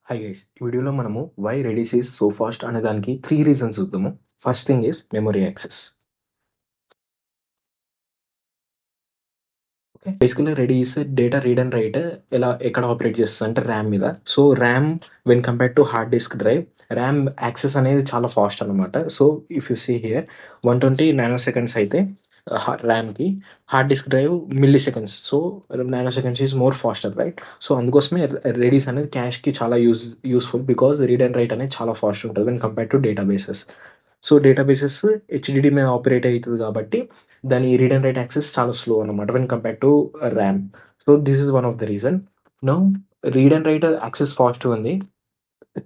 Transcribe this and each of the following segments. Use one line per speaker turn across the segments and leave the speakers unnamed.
Hi guys ఈ వీడియోలో మనము why Redis is so fast అనే దానికి 3 రీజన్స్ చూద్దాము. First thing is memory access. Okay, basically Redis data read and write ఎక్కడ ఆపరేట్ చేస్తుంది అంటే ర్యామ్ మీద. So RAM when compare to hard disk drive, RAM access అనేది చాలా ఫాస్ట్ అనమాట. So if you see here 120 nano seconds అయితే ర్యామ్కి, hard disk drive milli seconds. So nano seconds is more faster, right? So అందుకోసమే Redis అనేది క్యాష్కి చాలా useful, because read and right అనేది చాలా ఫాస్ట్ ఉంటుంది when compare to databases. So databases HDD మీద operate అవుతుంది కాబట్టి దాని రీడ్ అండ్ రైట్ యాక్సెస్ చాలా స్లో అనమాట when compare to RAM. So this is one of the reason. Now read and write access fast ఉంది.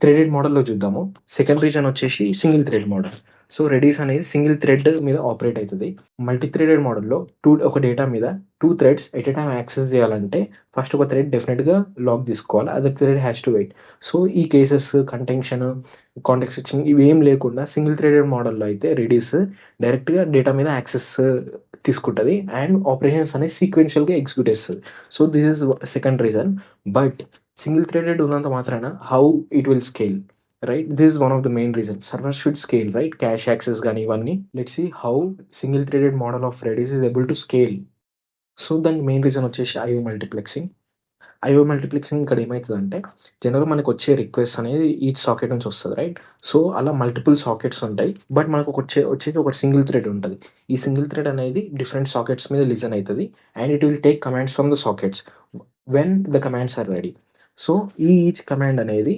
Threaded మోడల్లో చూద్దాము. Second reason వచ్చేసి single thread model. So Redis అనేది సింగిల్ థ్రెడ్ మీద operate అవుతుంది. Multi threaded మోడల్లో ఒక డేటా మీద 2 threads at a time access చేయాలంటే ఫస్ట్ ఒక థ్రెడ్ డెఫినెట్గా లాక్ తీసుకోవాలి, other thread has to wait. So ఈ కేసెస్ కంటెన్షన్, కాంటెక్స్ట్ స్విచ్చింగ్ ఇవి ఏం లేకుండా సింగిల్ థ్రెడెడ్ మోడల్లో అయితే రెడీస్ డైరెక్ట్గా డేటా మీద యాక్సెస్ తీసుకుంటుంది అండ్ ఆపరేషన్స్ అనేది సీక్వెన్షియల్గా ఎగ్జిక్యూట్ చేస్తుంది. So this is second reason. But single threaded ఉన్నంత మాత్రాన how it will scale, right? This is one of the main reason. Server should scale, right? Cache access కానీ ఇవన్నీ. Let's see how single threaded model of Redis is able to scale. So దానికి main reason వచ్చేసి IO multiplexing. IO multiplexing ఇక్కడ ఏమవుతుందంటే జనరల్గా మనకు వచ్చే request అనేది ఈచ్ సాకెట్ నుంచి వస్తుంది, రైట్? సో అలా మల్టిపుల్ సాకెట్స్ ఉంటాయి, బట్ మనకు వచ్చేది ఒక సింగిల్ థ్రెడ్ ఉంటుంది. ఈ సింగిల్ థ్రెడ్ అనేది డిఫరెంట్ సాకెట్స్ మీద లిజన్ అవుతుంది and it will take commands from the sockets when the commands are ready. So each command అనేది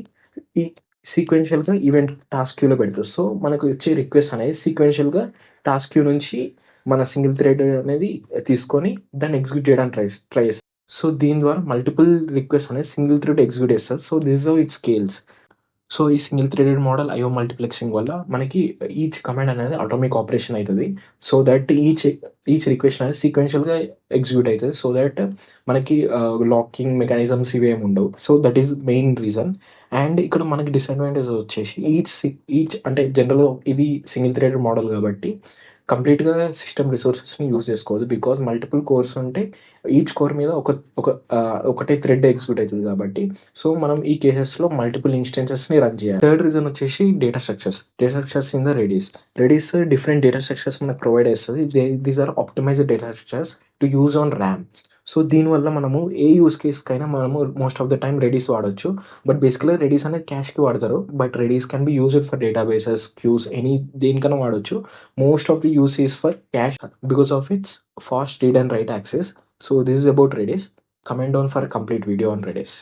ఈ సీక్వెన్షియల్గా ఈవెంట్ టాస్క్ క్యూలో పెడుతుంది. సో మనకు వచ్చే రిక్వెస్ట్ అనేది సీక్వెన్షియల్గా టాస్క్ క్యూ నుంచి మన సింగిల్ థ్రెడ్ అనేది తీసుకొని దాన్ని ఎగ్జిక్యూట్ చేయడానికి ట్రై చేస్తుంది. సో దీని ద్వారా మల్టిపుల్ రిక్వెస్ట్ అనేది సింగిల్ థ్రెడ్ ఎగ్జిక్యూట్ చేస్తారు. So this how it scales. So ఈ single threaded model IO multiplexing వల్ల మనకి ఈచ్ కమాండ్ అనేది ఆటోమిక్ ఆపరేషన్ అవుతుంది. సో దట్ ఈచ్ రిక్వెస్ట్ అనేది సీక్వెన్షియల్గా ఎగ్జిక్యూట్ అవుతుంది. సో దట్ మనకి లాకింగ్ మెకానిజమ్స్ ఇవేమి ఉండవు. So that is main reason. And ఇక్కడ మనకి డిసడ్వాంటేజ్ వచ్చేసి ఈచ్ అంటే జనరల్గా ఇది సింగిల్ థ్రెడెడ్ మోడల్ కాబట్టి కంప్లీట్గా సిస్టమ్ రిసోర్సెస్ని యూజ్ చేసుకోవద్దు, బికాజ్ మల్టిపుల్ కోర్స్ ఉంటే ఈచ్ కోర్ మీద ఒకటే థ్రెడ్ ఎగ్జిక్యూట్ అవుతుంది కాబట్టి. సో మనం ఈ కేసెస్లో మల్టిపుల్ ఇన్స్టెన్సెస్ని రన్ చేయాలి. థర్డ్ రీజన్ వచ్చేసి data structures in the Redis different data structures మనకు ప్రొవైడ్ చేస్తుంది. These are optimised data structures to use on RAM. So దీనివల్ల మనము ఏ యూస్ కేస్కైనా మనము most of the time Redis వాడచ్చు. బట్ బేసికలీ రెడీస్ అనేది క్యాష్కి వాడతారు, but Redis can be used for databases, queues, దేనికైనా వాడచ్చు. Most of the use is for cache because of its fast read and write access. So this is about Redis. Comment down for a complete video on Redis.